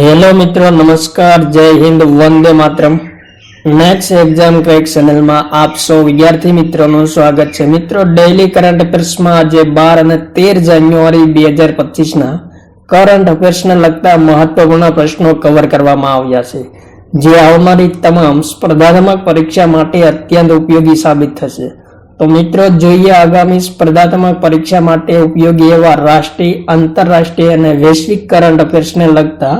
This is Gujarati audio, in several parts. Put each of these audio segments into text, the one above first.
हेलो मित्रों, नमस्कार, जय Hind, Vande Mataram. Next exam crack channel में आप सौ विद्यार्थी मित्रों નું સ્વાગત છે। મિત્રો, ડેઈલી કરંટ અફેર્સ માં આજે 12 અને 13 જાન્યુઆરી 2025 ના કરંટ અફેર્સ ને લગતા મહત્વપૂર્ણ પ્રશ્નો કવર કરવામાં આવ્યા છે, જે આવનારી તમામ સ્પર્ધાત્મક પરીક્ષા માટે અત્યંત ઉપયોગી સાબિત થશે। તો મિત્રો, જોઈએ આગામી સ્પર્ધાત્મક પરીક્ષા માટે ઉપયોગી એવા રાષ્ટ્રીય, આંતરરાષ્ટ્રીય અને વૈશ્વિક કરંટ અફેર્સ ને લગતા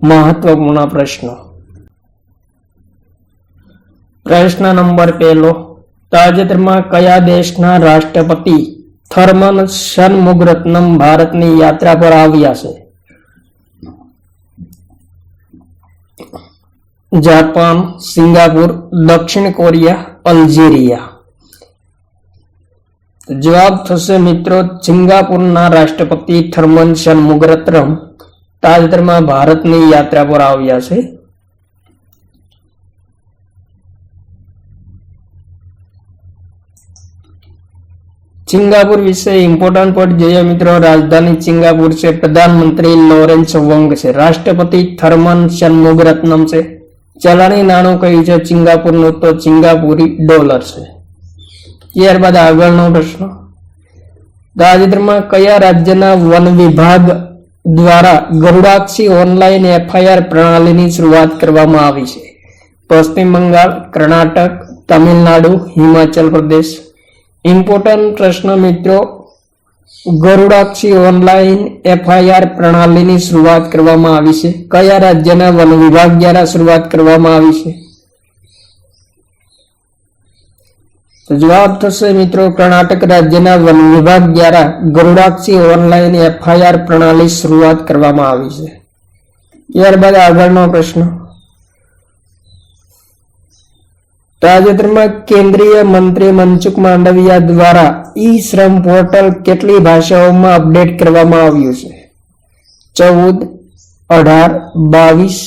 महत्वपूर्ण प्रश्न। प्रश्न नंबर 1, ताजेतरमा कया देशना राष्ट्रपति थर्मन षणमुगरत्नम भारतनी यात्रा पर आव्या छे? जापान, सिंगापुर, दक्षिण कोरिया, अल्जीरिया। जवाब थशे मित्रों सिंगापुरना राष्ट्रपति थर्मन षणमुगरत्नम ताजेतरमा भारतनी यात्रा पर आव्या छे। सिंगापुर विषय इम्पोर्टન્ટ पॉइंट જોઈએ મિત્રો। राजधानी सिंगापुर से प्रधानमंत्री लॉरेंस वोंग છે, राष्ट्रपति थर्मन षणमुगरत्नम છે, चलणी नाणुं कयुं છે सिंगापुरનું तो सिंगापुरी डॉलर છે। ત્યારબાદ આગળનો પ્રશ્ન, તાજેતરમાં કયા રાજ્યના વન વિભાગ द्वारा गरुड़ाक्षी ऑनलाइन एफआईआर प्रणाली की शुरुआत करवामां आवी छे? पश्चिम बंगाल, कर्नाटक, तमिलनाडु, हिमाचल प्रदेश। इम्पोर्टન્ટ प्रश्न मित्रों, गरुड़ाक्षी ऑनलाइन एफआईआर प्रणाली की शुरुआत करवामां आवी छे? कया राज्यना वन विभाग द्वारा शुरुआत करवामां आवी छे? तो जवाब थशे मित्रों कर्नाटक राज्यना वन विभाग द्वारा गरुड़ाक्षी ऑनलाइन एफआईआर प्रणाली शुरुआत करवामां आवी छे। त्यारबाद आगळनो प्रश्न, ताजेतरमां केंद्रीय मंत्री मनसुख मांडविया द्वारा ई श्रम पोर्टल केटली भाषाओमां अपडेट करवामां आव्युं छे? 14, 18, 22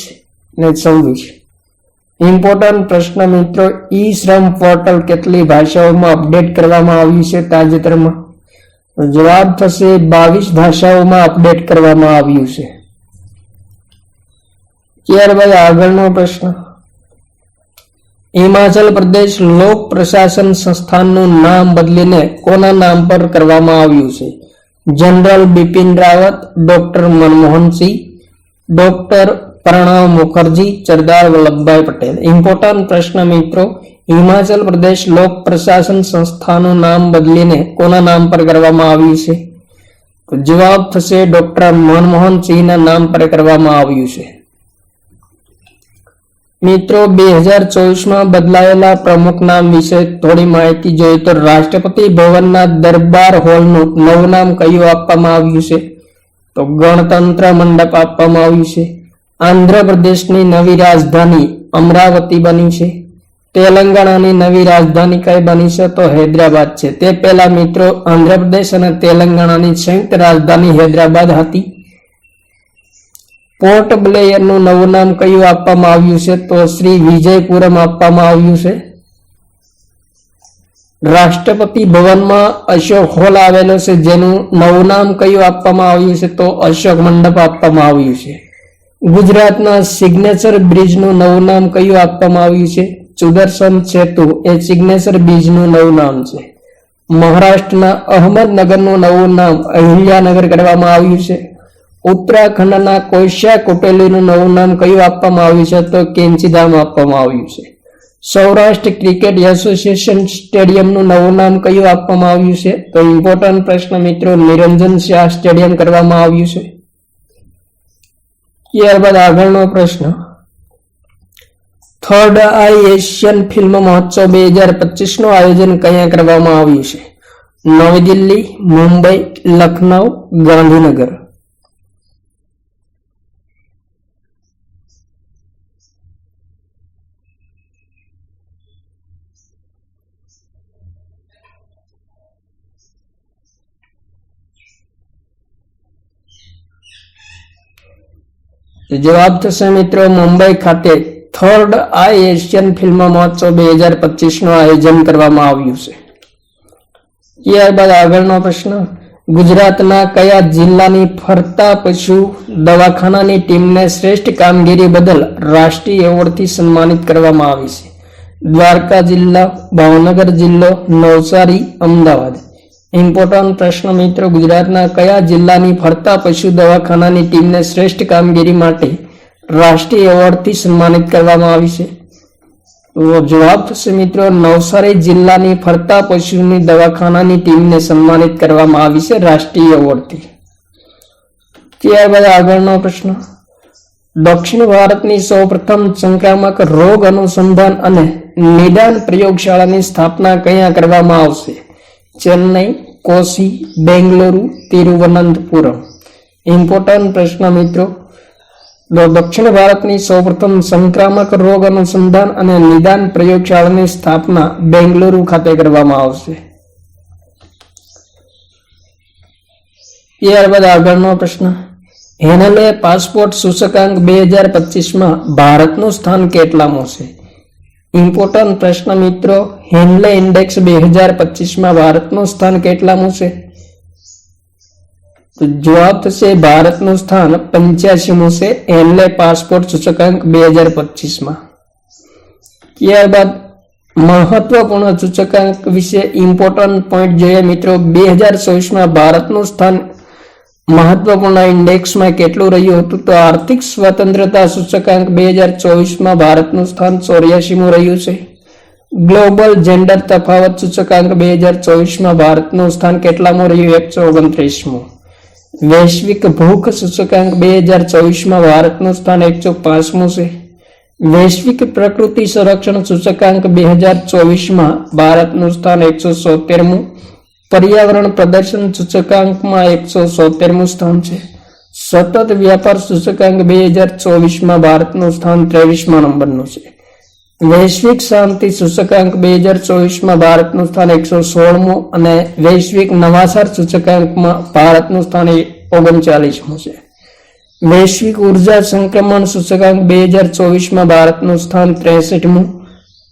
ने 24। इम्पोर्टન્ટ प्रश्न मित्रों, ई श्रम पोर्टल केटली भाषाओमां अपडेट करवामां आव्युं छे ताजेतरमां? जवाब थशे 22 भाषाओमां अपडेट करवामां आव्युं छे। त्यारबाद आगळनो प्रश्न, हिमाचल प्रदेश लोक प्रशासन संस्थाननुं नाम बदलीने कोना नाम पर करवामां आव्युं छे? General Bipin Rawat, doctor Manmohan Singh, doctor Pranab Mukherjee, Sardar Vallabhbhai Patel. Important प्रश्न मित्रों, हिमाचल प्रदेश लोक प्रशासन संस्थानु नाम बदलीने कोना नाम पर करवामां आव्युं छे? तो जवाब थशे डॉक्टर मनमोहन सिंह ना नाम पर करवामां आव्युं छे। मित्रों, 2024 में बदलायेला प्रमुख नाम विषे थोड़ी माहिती जोईए तो राष्ट्रपति भवनना दरबार हॉलनुं नवुं नाम कयुं आपवामां आव्युं छे? तो गणतंत्र मंडप आपवामां आव्युं छे। आंध्र प्रदेश की नवी राजधानी अमरावती बनी है। तेलंगाणा की नवी राजधानी कई बनी है? तो हैदराबाद है। ते पहला मित्रों आंध्र प्रदेश और तेलंगाणा की संयुक्त राजधानी हैदराबाद थी। पोर्ट ब्लेयर नु नवुं नाम कयुं आपवामां आव्युं छे? तो श्री विजयपुरम आपवामां आव्युं छे। राष्ट्रपति भवन में अशोक हॉल आवेलो छे, जेनुं नवुं नाम कयुं आपवामां आव्युं छे? तो अशोक मंडप आपवामां आव्युं छे। गुजरातना सिग्नेचर ब्रिज नु नवुं नाम कयुं आपवामां आव्युं छे? सुदर्शन सेतु ए सिग्नेचर ब्रिज नु नवुं नाम छे। महाराष्ट्रना अहमदनगर नु नवुं नाम अहिल्यानगर करवामां आव्युं छे। उत्तराखंडना कोश्या कोटेली नु नवुं नाम कयुं आपवामां आव्युं छे? तो केंचीधाम आपवामां आव्युं छे। सौराष्ट्र क्रिकेट एसोसिएशन स्टेडियम नु नवुं नाम कयुं आपवामां आव्युं छे? तो इम्पोर्टન્ટ प्रश्न मित्रों निरंजन शाह स्टेडियम करवामां आव्युं छे। ત્યારબાદ આગળનો પ્રશ્ન, થર્ડ આઈ એશિયન ફિલ્મ મહોત્સવ 2025 નું આયોજન ક્યાં કરવામાં આવ્યું છે? નવી દિલ્હી, મુંબઈ, લખનઉ, ગાંધીનગર। जवाब थशे मित्रों मुंबई खाते थर्ड आई एशियन फिल्म महोत्सव 2025 નું આયોજન કરવામાં આવ્યું છે। ત્યારબાદ આગળનો પ્રશ્ન, ગુજરાતના કયા જિલ્લાની ફરતા પશુ દવાખાનાની ટીમને શ્રેષ્ઠ કામગીરી બદલ રાષ્ટ્રીય એવોર્ડથી સન્માનિત કરવામાં આવી છે? દ્વારકા જિલ્લો, ભાવનગર જિલ્લો, નવસારી, અમદાવાદ. ઇમ્પોર્ટન્ટ પ્રશ્ન મિત્રો, ગુજરાતના કયા જિલ્લાની ફરતા પશુ દવાખાનાની ટીમને શ્રેષ્ઠ કામગીરી માટે રાષ્ટ્રીય એવોર્ડથી સન્માનિત કરવામાં આવી છે? તો જવાબ થશે મિત્રો નવસારી જિલ્લાની ફરતા પશુની દવાખાનાની ટીમને સન્માનિત કરવામાં આવી છે રાષ્ટ્રીય એવોર્ડથી. ત્યારબાદ આગળનો પ્રશ્ન, દક્ષિણ ભારતની સૌપ્રથમ સંક્રામક રોગ અનુસંધાન અને નિદાન પ્રયોગશાળાની સ્થાપના ક્યાં કરવામાં આવશે? ચેન્નઈ, કોચી, બેંગલુરુ, તિરુવનંતપુરમ. ઇમ્પોર્ટન્ટ પ્રશ્ન મિત્રો, દક્ષિણ ભારતની સૌપ્રથમ સંક્રામક રોગ અનુસંધાન અને નિદાન પ્રયોગશાળાની સ્થાપના બેંગલુરુ ખાતે કરવામાં આવશે. ત્યારબાદ આગળનો પ્રશ્ન, હેનલે પાસપોર્ટ સૂચકાંક 2025માં ભારતનું સ્થાન કેટલામું છે? ઇમ્પોર્ટન્ટ પ્રશ્ન મિત્રો, હેનલે ઇન્ડેક્સ 2025માં ભારતનું સ્થાન કેટલામું છે? તો જવાબ થશે ભારતનું સ્થાન 85મું છે હેનલે પાસપોર્ટ સૂચકાંક 2025માં. ત્યારબાદ મહત્વપૂર્ણ સૂચકાંક વિશે ઇમ્પોર્ટન્ટ પોઈન્ટ જોઈએ મિત્રો. 2024માં ભારતનું સ્થાન મહત્વપૂર્ણ ઇન્ડેક્સમાં કેટલું રહ્યું હતું? તો આર્થિક સ્વતંત્રતા સૂચકાંક 2024માં ભારતનું સ્થાન 84મું રહ્યું છે. ગ્લોબલ જેન્ડર તફાવત સૂચકાંક 2024માં ભારતનું સ્થાન કેટલામું રહ્યું? 129મું. વૈશ્વિક ભૂખ સૂચકાંક 2024માં ભારતનું સ્થાન 105મું છે. વૈશ્વિક પ્રકૃતિ સંરક્ષણ સૂચકાંક 2024માં ભારતનું સ્થાન 177મું. પર્યાવરણ પ્રદર્શન સૂચકાંકમાં 177મું સ્થાન છે. સતત વ્યાપાર સૂચકાંક 2024માં ભારતનું સ્થાન 23મા નંબરનું છે. વૈશ્વિક શાંતિ સૂચકાંક 2024માં ભારતનું સ્થાન 116મું અને વૈશ્વિક નવાચાર સૂચકાંકમાં ભારતનું સ્થાન 39મું છે. વૈશ્વિક ઉર્જા સંક્રમણ સૂચકાંક 2024માં ભારતનું સ્થાન 63મું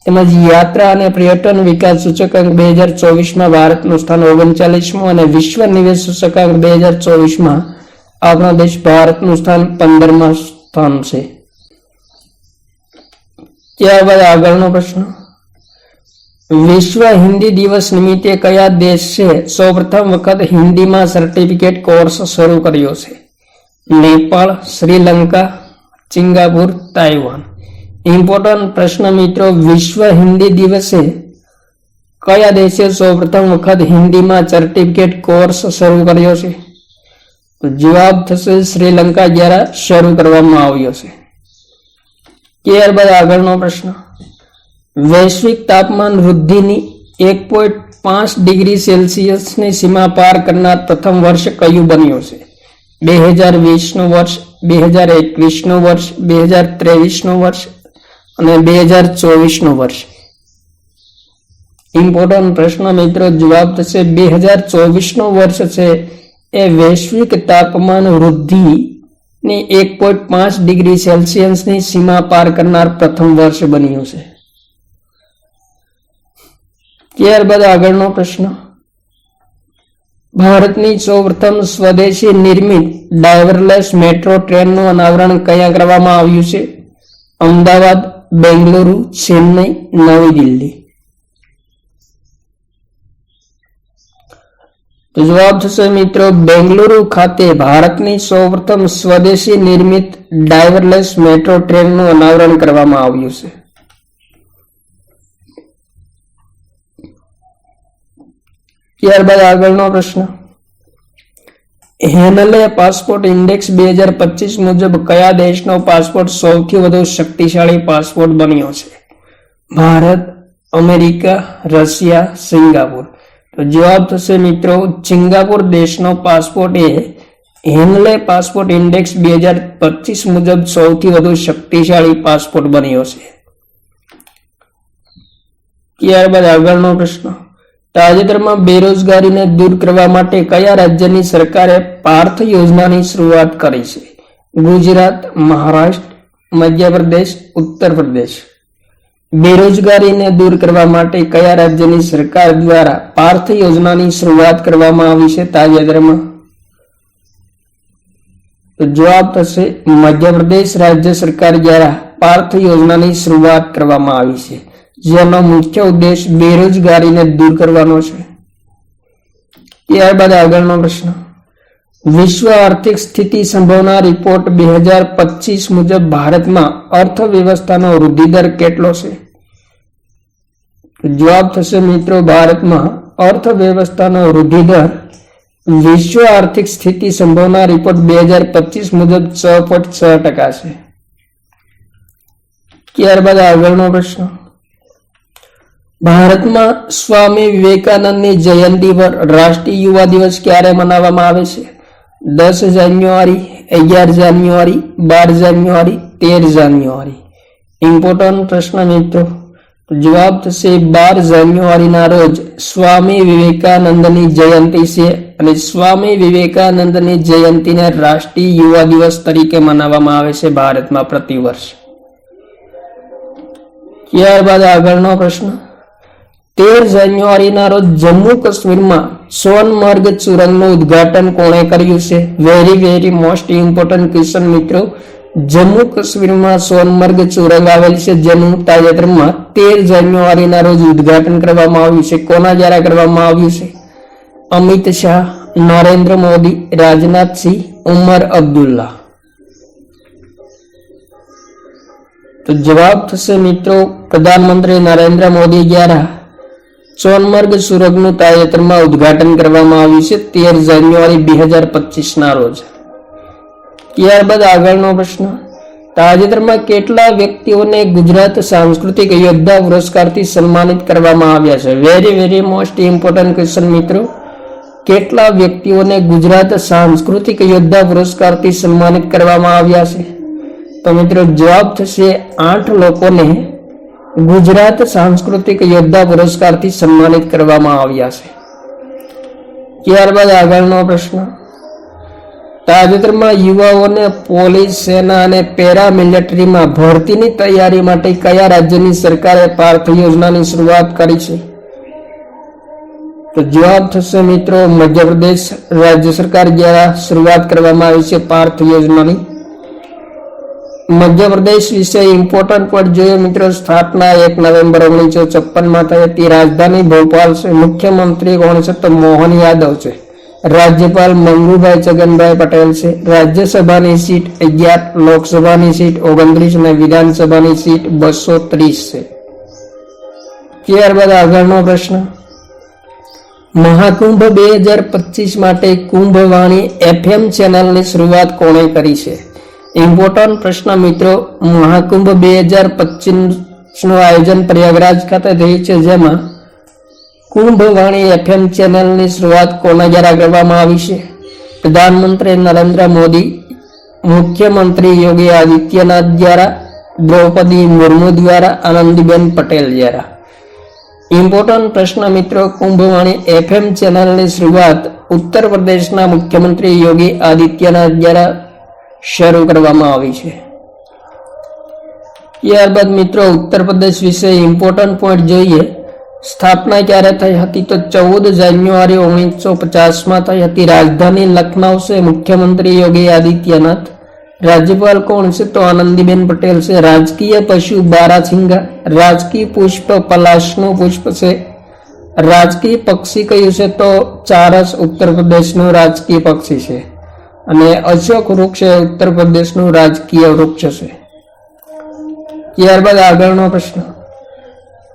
તેમજ યાત્રા અને પર્યટન વિકાસ સૂચકાંક 2024માં ભારતનું સ્થાન 39મું અને વિશ્વ નિવેશ સૂચકાંક 2024માં આપણા દેશ ભારતનું સ્થાન 15મા સ્થાન છે. ત્યારબાદ આગળનો પ્રશ્ન, વિશ્વ હિન્દી દિવસ નિમિત્તે કયા દેશે સૌપ્રથમ વખત હિન્દીમાં સર્ટિફિકેટ કોર્સ શરૂ કર્યો છે? Nepal, Sri Lanka, Singapore, Taiwan. Important પ્રશ્ન મિત્રો, વિશ્વ હિન્દી દિવસે કયા દેશે સૌપ્રથમ વખત હિન્દીમાં સર્ટિફિકેટ કોર્સ શરૂ કર્યો છે? તો જવાબ થશે શ્રીલંકા દ્વારા શરૂ કરવામાં આવ્યો છે. ત્યારબાદ આગળનો પ્રશ્ન, વૈશ્વિક તાપમાન વૃદ્ધિની 1.5 ડિગ્રી સેલ્સિયસની સીમા પાર કરનાર પ્રથમ વર્ષ કયું બન્યું છે? 2020નું વર્ષ, 2021નું વર્ષ, 2023નું વર્ષ અને 2024નું વર્ષ. ઇમ્પોર્ટન્ટ પ્રશ્ન મિત્રો, જવાબ થશે 2024નું વર્ષ છે એ વૈશ્વિક તાપમાન વૃદ્ધિ ની 1.5 ડિગ્રી સેલ્સિયસની સીમા પાર કરનાર પ્રથમ વર્ષ બન્યું છે. ત્યારબાદ આગળનો પ્રશ્ન, ભારતની સૌપ્રથમ સ્વદેશી નિર્મિત ડ્રાઈવરલેસ મેટ્રો ટ્રેનનું અનાવરણ ક્યાં કરવામાં આવ્યું છે? અમદાવાદ, બેંગલુરુ, ચેન્નઈ, નવી દિલ્હી. તો જવાબ થશે મિત્રો બેંગલુરુ ખાતે ભારતની સૌપ્રથમ સ્વદેશી નિર્મિત ડ્રાઈવરલેસ મેટ્રો ટ્રેનનું અનાવરણ કરવામાં આવ્યું છે. ત્યારબાદ આગળનો પ્રશ્ન, હેનલે પાસપોર્ટ ઇન્ડેક્સ 2025 મુજબ કયા દેશનો પાસપોર્ટ સૌથી વધુ શક્તિશાળી પાસપોર્ટ બન્યો છે? Bharat, America, Russia, Singapore. તો જવાબ થશે મિત્રો સિંગાપુર દેશનો પાસપોર્ટ એ હેનલે પાસપોર્ટ ઇન્ડેક્સ 2025 મુજબ સૌથી વધુ શક્તિશાળી પાસપોર્ટ બન્યો છે. ત્યારબાદ આગળનો પ્રશ્ન, તાજેતરમાં બેરોજગારીને દૂર કરવા માટે કયા રાજ્યની સરકારે પાર્થ યોજનાની શરૂઆત કરી છે? ગુજરાત, મહારાષ્ટ્ર, મધ્યપ્રદેશ, ઉત્તર પ્રદેશ. બેરોજગારીને દૂર કરવા માટે કયા રાજ્યની સરકાર દ્વારા પાર્થ યોજનાની શરૂઆત કરવામાં આવી છે તાજેતરમાં? તો જવાબ થશે મધ્યપ્રદેશ રાજ્ય સરકાર દ્વારા પાર્થ યોજનાની શરૂઆત કરવામાં આવી છે, જેનો મુખ્ય ઉદ્દેશ બેરોજગારીને દૂર કરવાનો છે. ત્યારબાદ આગળનો પ્રશ્ન, વિશ્વ આર્થિક સ્થિતિ સંભાવના રિપોર્ટ 2025 મુજબ ભારતમાં અર્થવ્યવસ્થાનો વૃદ્ધિદર કેટલો છે? જવાબ થશે મિત્રો ભારતમાં અર્થવ્યવસ્થાનો વૃદ્ધિદર વિશ્વ આર્થિક સ્થિતિ સંભાવના રિપોર્ટ 2025 મુજબ 6.6% છે. ત્યારબાદ આગળનો પ્રશ્ન, ભારતમાં સ્વામી વિવેકાનંદની જયંતિ પર રાષ્ટ્રીય યુવા દિવસ ક્યારે મનાવવામાં આવે છે? 10 જાન્યુઆરી, 11 જાન્યુઆરી, 12 જાન્યુઆરી, 13 જાન્યુઆરી. ઇમ્પોર્ટન્ટ પ્રશ્ન મિત્રો. જવાબ થશે 12 જાન્યુઆરીના રોજ સ્વામી વિવેકાનંદની જયંતિ છે અને સ્વામી વિવેકાનંદની જયંતિને રાષ્ટ્રીય યુવા દિવસ તરીકે મનાવવામાં આવે છે ભારતમાં પ્રતિવર્ષ. ત્યારબાદ આગળનો પ્રશ્ન, 13 જાન્યુઆરીના રોજ જમ્મુ કાશ્મીરમાં સોનમર્ગ સુરંગનું ઉદ્ઘાટન કોણે કર્યું છે? વેરી મોસ્ટ ઇમ્પોર્ટન્ટ ક્વેશ્ચન મિત્રો. જમ્મુ કાશ્મીરમાં સોનમર્ગ સુરંગ આવેલ છે, જેનું તાજેતરમાં 13 જાન્યુઆરીના રોજ ઉદ્ઘાટન કરવામાં આવ્યું છે. કોના દ્વારા કરવામાં આવ્યું છે? અમિત શાહ, નરેન્દ્ર મોદી, રાજનાથસિંહ, ઉમર અબ્દુલ્લા. તો જવાબ થશે મિત્રો પ્રધાનમંત્રી નરેન્દ્ર મોદી દ્વારા સોનમર્ગ સુરંગનું તાજેતરમાં ઉદ્ઘાટન કરવામાં આવ્યું છે 13 જાન્યુઆરી 2025 ના રોજ. ત્યારબાદ આગળનો પ્રશ્ન, તાજેતરમાં કેટલા વ્યક્તિઓને ગુજરાત સાંસ્કૃતિક યોદ્ધા પુરસ્કારથી સન્માનિત કરવામાં આવ્યા છે? વેરી મોસ્ટ ઇમ્પોર્ટન્ટ ક્વેશ્ચન મિત્રો. કેટલા વ્યક્તિઓને ગુજરાત સાંસ્કૃતિક યોદ્ધા પુરસ્કારથી સન્માનિત કરવામાં આવ્યા છે? તો મિત્રો જવાબ થશે 8 લોકોને ગુજરાત સાંસ્કૃતિક યોદ્ધા પુરસ્કારથી સન્માનિત કરવામાં આવ્યા છે. ત્યારબાદ આગળનો પ્રશ્ન, તાજેતરમાં યુવાઓને પોલીસ, સેના અને પેરામિલિટરીમાં ભરતીની તૈયારી માટે કયા રાજ્યની સરકારે પાર્થ યોજનાની શરૂઆત કરી છે? તો જવાબ થશે મિત્રો મધ્યપ્રદેશ રાજ્ય સરકાર દ્વારા શરૂઆત કરવામાં આવી છે પાર્થ યોજનાની. મધ્યપ્રદેશ વિશે ઇમ્પોર્ટન્ટ પોઈન્ટ જોઈએ મિત્રો. સ્થાપના 1 નવેમ્બર 1956 થઈ હતી. રાજધાની ભોપાલ છે. મુખ્યમંત્રી કોણ છે? તો મોહન યાદવ છે. રાજ્યપાલ મંગુભાઈ છગનભાઈ પટેલ છે. રાજ્યસભાની સીટ 11, લોકસભાની સીટ 29 અને વિધાનસભાની સીટ 230 છે. ત્યારબાદ આગળનો પ્રશ્ન, મહાકુંભ 2025 માટે કુંભવાણી FM ચેનલની શરૂઆત કોણે કરી છે? ઇમ્પોર્ટન્ટ પ્રશ્ન મિત્રો. મહાકુંભ 2025 નું આયોજન પ્રયાગરાજ ખાતે થયું છે, જેમાં કુંભવાણી FM ચેનલની શરૂઆત કોના દ્વારા કરવામાં આવી છે? પ્રધાનમંત્રી નરેન્દ્ર મોદી, મુખ્યમંત્રી યોગી આદિત્યનાથ દ્વારા, દ્રૌપદી મુર્મુ દ્વારા, આનંદીબેન પટેલ દ્વારા. ઇમ્પોર્ટન્ટ પ્રશ્ન મિત્રો. કુંભવાણી FM ચેનલની શરૂઆત ઉત્તર પ્રદેશના મુખ્યમંત્રી યોગી આદિત્યનાથ દ્વારા શરૂ કરવામાં આવી છે. ત્યારબાદ મિત્રો ઉત્તર પ્રદેશ વિશે ઇમ્પોર્ટન્ટ પોઈન્ટ જોઈએ. સ્થાપના ક્યારે થઈ હતી? તો 14 જાન્યુઆરી 1950 થઈ હતી. રાજધાની લખનઉ છે. મુખ્યમંત્રી યોગી આદિત્યનાથ. રાજ્યપાલ કોણ છે? તો આનંદીબેન પટેલ છે. રાજકીય પશુ બારાસિંગા. રાજકીય પુષ્પ પલાશનું પુષ્પ છે. રાજકીય પક્ષી કયું છે? તો ચારસ ઉત્તર પ્રદેશનું રાજકીય પક્ષી છે. અને અશોક વૃક્ષ એ ઉત્તર પ્રદેશનું રાજકીય વૃક્ષ છે. ત્યારબાદ આગળનો પ્રશ્ન,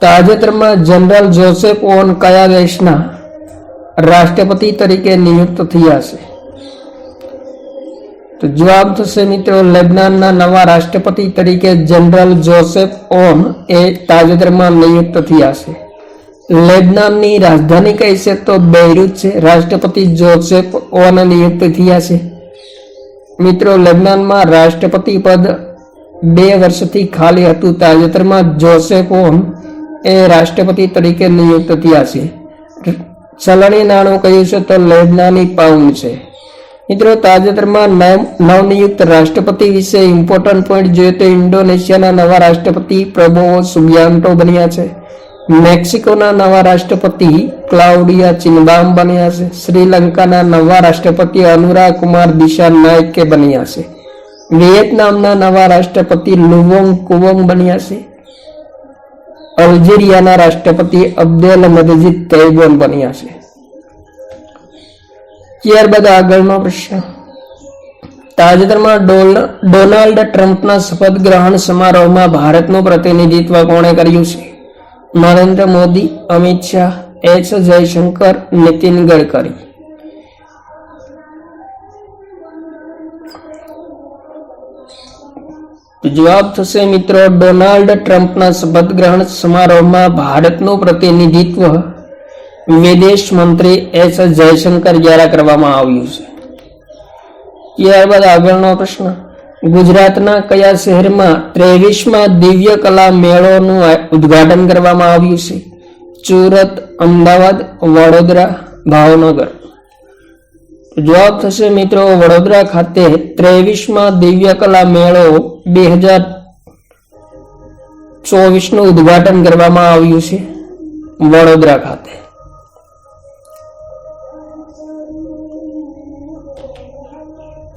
તાજેતરમાં જનરલ જોસેફ ઓન કયા દેશના રાષ્ટ્રપતિ તરીકે નિયુક્ત થયા છે? તો જવાબ થશે મિત્રો લેબનાનના નવા રાષ્ટ્રપતિ તરીકે જનરલ જોસેફ ઓન એ તાજેતરમાં નિયુક્ત થયા છે. લેબનાનની રાજધાની કઈ છે? તો બેરુત છે. રાષ્ટ્રપતિ જોસેફ ઓન નિયુક્ત થયા છે. મિત્રો લેબનાનમાં રાષ્ટ્રપતિ પદ 2 વર્ષથી ખાલી હતું. તાજેતરમાં જોસેફ ઓન એ રાષ્ટ્રપતિ તરીકે નિયુક્ત થયા છે. ચલણી નાણું કયું છે? તો લેબનાની પાઉન્ડ છે. મિત્રો તાજેતરમાં નવનિયુક્ત રાષ્ટ્રપતિ વિશે ઇમ્પોર્ટન્ટ પોઈન્ટ જોઈએ તો ઇન્ડોનેશિયાના નવા રાષ્ટ્રપતિ પ્રબોવો સુબિયાન્ટો બન્યા છે. મેક્સિકોના નવા રાષ્ટ્રપતિ ક્લાઉડિયા ચિનબામ બન્યા છે. શ્રીલંકાના નવા રાષ્ટ્રપતિ અનુરા કુમાર દિશાનાયકે બન્યા છે. વિયેતનામના નવા રાષ્ટ્રપતિ લુવોંગ કુવોંગ બન્યા છે. અલ્જેરિયાના રાષ્ટ્રપતિ અબ્દેલ મજીદ તૈબોન બન્યા છે. ત્યારબાદ આગળનો પ્રશ્ન, તાજેતરમાં ડોનાલ્ડ ટ્રમ્પના શપથ ગ્રહણ સમારોહમાં ભારતનું પ્રતિનિધિત્વ કોણે કર્યું છે? નરેન્દ્ર મોદી, અમિત શાહ, એસ જયશંકર, નીતિન ગડકરી. જવાબ થશે મિત્રો ડોનાલ્ડ ટ્રમ્પના શપથ ગ્રહણ સમારોહમાં ભારતનું પ્રતિનિધિત્વ વિદેશ મંત્રી એસ જયશંકર દ્વારા કરવામાં આવ્યું છે. ત્યારબાદ આગળનો પ્રશ્ન, ગુજરાતના કયા શહેરમાં 23મા દિવ્ય કલા મેળોનું ઉદ્ઘાટન કરવામાં આવ્યું છે? સુરત, અમદાવાદ, વડોદરા, ભાવનગર. જવાબ થશે મિત્રો વડોદરા ખાતે 23મા દિવ્ય કલા મેળો 2024 નું ઉદ્ઘાટન કરવામાં આવ્યું છે વડોદરા ખાતે.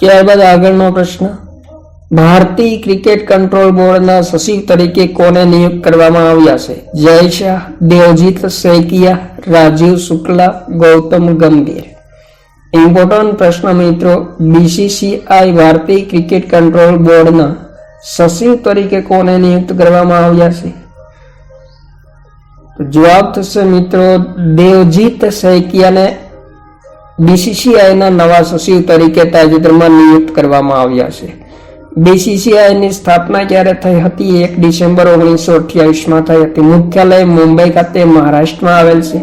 ત્યારબાદ આગળનો પ્રશ્ન, ભારતીય ક્રિકેટ કંટ્રોલ બોર્ડના સચિવ તરીકે કોને નિયુક્ત કરવામાં આવ્યા છે? જય શાહ, દેવજીત સૈકિયા, રાજીવ શુક્લા, ગૌતમ ગંભીર. ઇમ્પોર્ટન્ટ પ્રશ્ન મિત્રો, બીસીસીઆઈ ભારતીય ક્રિકેટ કંટ્રોલ બોર્ડના સચિવ તરીકે કોને નિયુક્ત કરવામાં આવ્યા છે? જવાબ થશે મિત્રો દેવજીત સૈકિયાને બીસીસીઆઈના નવા સચિવ તરીકે તાજેતરમાં નિયુક્ત કરવામાં આવ્યા છે. બીસીસીઆઈની સ્થાપના ક્યારે થઈ હતી? 1 ડિસેમ્બર 1928માં થઈ હતી. મુખ્યાલય મુંબઈ ખાતે મહારાષ્ટ્રમાં આવેલ છે.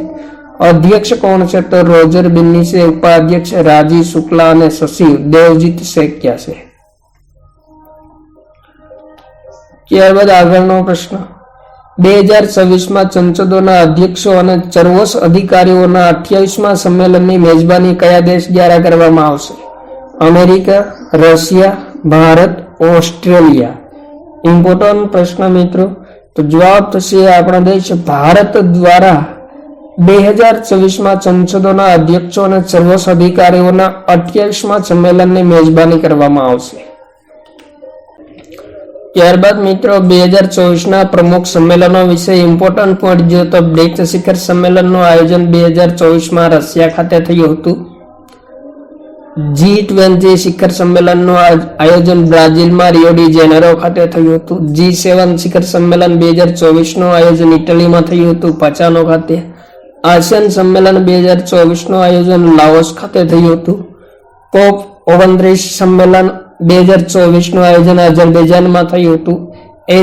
અધ્યક્ષ કોણ છે? તો રોજર બિન્ની છે. ઉપાધ્યક્ષ રાજીવ શુક્લા અને સચિવ દેવજીત સૈકિયા છે. ત્યારબાદ આગળનો પ્રશ્ન, 2026માં સંસદોના અધ્યક્ષો અને સર્વોચ્ચ અધિકારીઓના 28મા સંમેલનની મેજબાની કયા દેશ દ્વારા કરવામાં આવશે? America, Russia, Bharat, Australia. Important પ્રશ્ન મિત્રો, તો જવાબ થશે આપણા દેશ ભારત દ્વારા 2024માં સંસદોના અધ્યક્ષો અને સર્વોચ્ચ અધિકારીઓના 28મા સંમેલનની મેજબાની કરવામાં આવશે. ત્યારબાદ મિત્રો 2024ના પ્રમુખ સંમેલનો વિશે ઇમ્પોર્ટન્ટ પોઈન્ટ જો તો બ્રિક્સ શિખર સંમેલનનું આયોજન 2024માં રશિયા ખાતે થયું હતું. G20 શિખર સંમેલનનું આયોજન બ્રાઝિલમાં રિયો ડી જેનેરો ખાતે થયું હતું. G7 શિખર સંમેલન 2024નું આયોજન ઇટલીમાં થયું હતું પચાનો ખાતે. આસિયાન સંમેલન 2024નું આયોજન લાઓસ ખાતે થયું હતું. COP 29 સંમેલન 2024નું આયોજન અઝરબૈજાનમાં થયું હતું.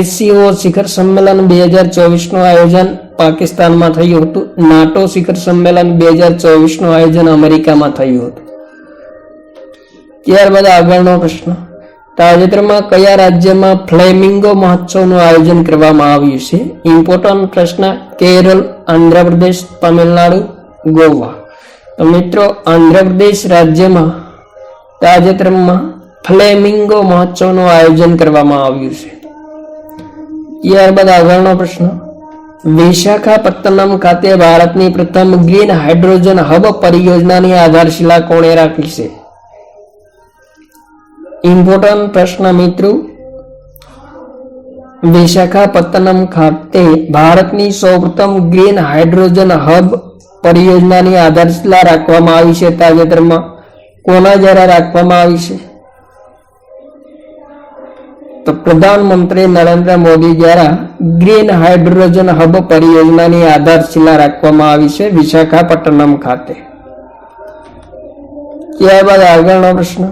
SCO શિખર સંમેલન 2024નું આયોજન પાકિસ્તાનમાં થયું હતું. નાટો શિખર સંમેલન 2024નું આયોજન અમેરિકામાં થયું હતું. ત્યારબાદ આગળનો પ્રશ્ન, તાજેતરમાં કયા રાજ્યમાં ફ્લેમિંગો મહોત્સવનું આયોજન કરવામાં આવ્યું છે? ઇમ્પોર્ટન્ટ પ્રશ્ન, કેરળ, આંધ્રપ્રદેશ, તમિલનાડુ, ગોવા. તો મિત્રો આંધ્રપ્રદેશ રાજ્યમાં તાજેતરમાં ફ્લેમિંગો મહોત્સવનું આયોજન કરવામાં આવ્યું છે. ત્યારબાદ આગળનો પ્રશ્ન, વિશાખાપટ્ટનમ ખાતે ભારતની પ્રથમ ગ્રીન હાઇડ્રોજન હબ પરિયોજનાની આધારશિલા કોણે રાખી છે? ઇમ્પોર્ટન્ટ પ્રશ્ન મિત્રો, વિશાખાપટ્ટનમ ખાતે ભારતની સૌપ્રથમ ગ્રીન હાઇડ્રોજન હબ પરિયોજનાની આધારશિલા રાખવામાં આવી છે. તાજેતરમાં કોના દ્વારા રાખવામાં આવી છે? તો પ્રધાનમંત્રી નરેન્દ્ર મોદી દ્વારા ગ્રીન હાઇડ્રોજન હબ પરિયોજનાની આધારશિલા રાખવામાં આવી છે વિશાખાપટ્ટનમ ખાતે. ત્યારબાદ આગળનો પ્રશ્ન,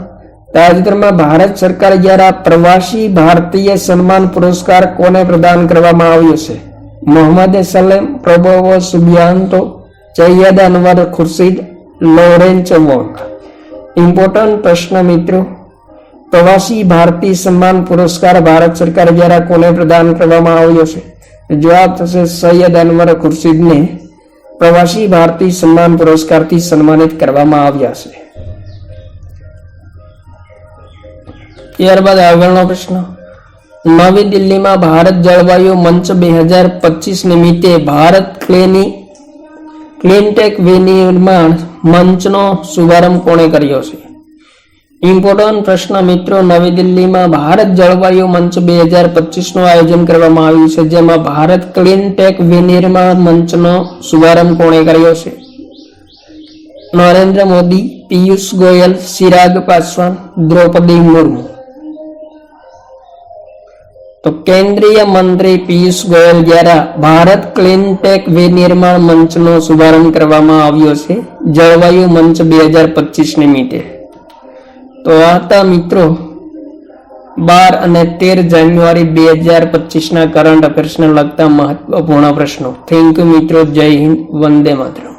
તાજેતરમાં ભારત સરકાર દ્વારા પ્રવાસી ભારતીય સન્માન પુરસ્કાર કોને પ્રદાન કરવામાં આવ્યો છે? Mohammad Salem, Prabowo Subianto, Syed Anwar Khurshid, Lawrence Wong. Important પ્રશ્ન મિત્રો, પ્રવાસી ભારતીય સન્માન પુરસ્કાર ભારત સરકાર દ્વારા કોને પ્રદાન કરવામાં આવ્યો છે? જવાબ થશે સૈયદ અનવર ખુરશીદને પ્રવાસી ભારતીય સન્માન પુરસ્કારથી સન્માનિત કરવામાં આવ્યા છે. ત્યારબાદ આગળનો પ્રશ્ન, નવી દિલ્હીમાં ભારત જળવાયુ મંચ 2025 નિમિત્તે ભારત ક્લીનટેક વિનિર્માણ મંચનો શુભારંભ કોણે કર્યો છે? ઇમ્પોર્ટન્ટ પ્રશ્ન મિત્રો, નવી દિલ્હીમાં ભારત જળવાયુ મંચ 2025 નું આયોજન કરવામાં આવ્યું છે, જેમાં ભારત ક્લીનટેક વિનિર્માણ મંચનો શુભારંભ કોણે કર્યો છે? નરેન્દ્ર મોદી, પિયુષ ગોયલ, ચિરાગ પાસવાન, દ્રૌપદી મુર્મુ. તો કેન્દ્રીય મંત્રી પિયુષ ગોયલ દ્વારા ભારત ક્લીનટેક વિનિર્માણ મંચનો શુભારંભ કરવામાં આવ્યો છે જળવાયુ મંચ 2025 નિમિત્તે. તો આ હતા મિત્રો 12 અને 13 જાન્યુઆરી 2025 ના કરંટ અફેર્સને લગતા મહત્વપૂર્ણ પ્રશ્નો. થેન્ક યુ મિત્રો. જય હિન્દ. વંદે માતરમ.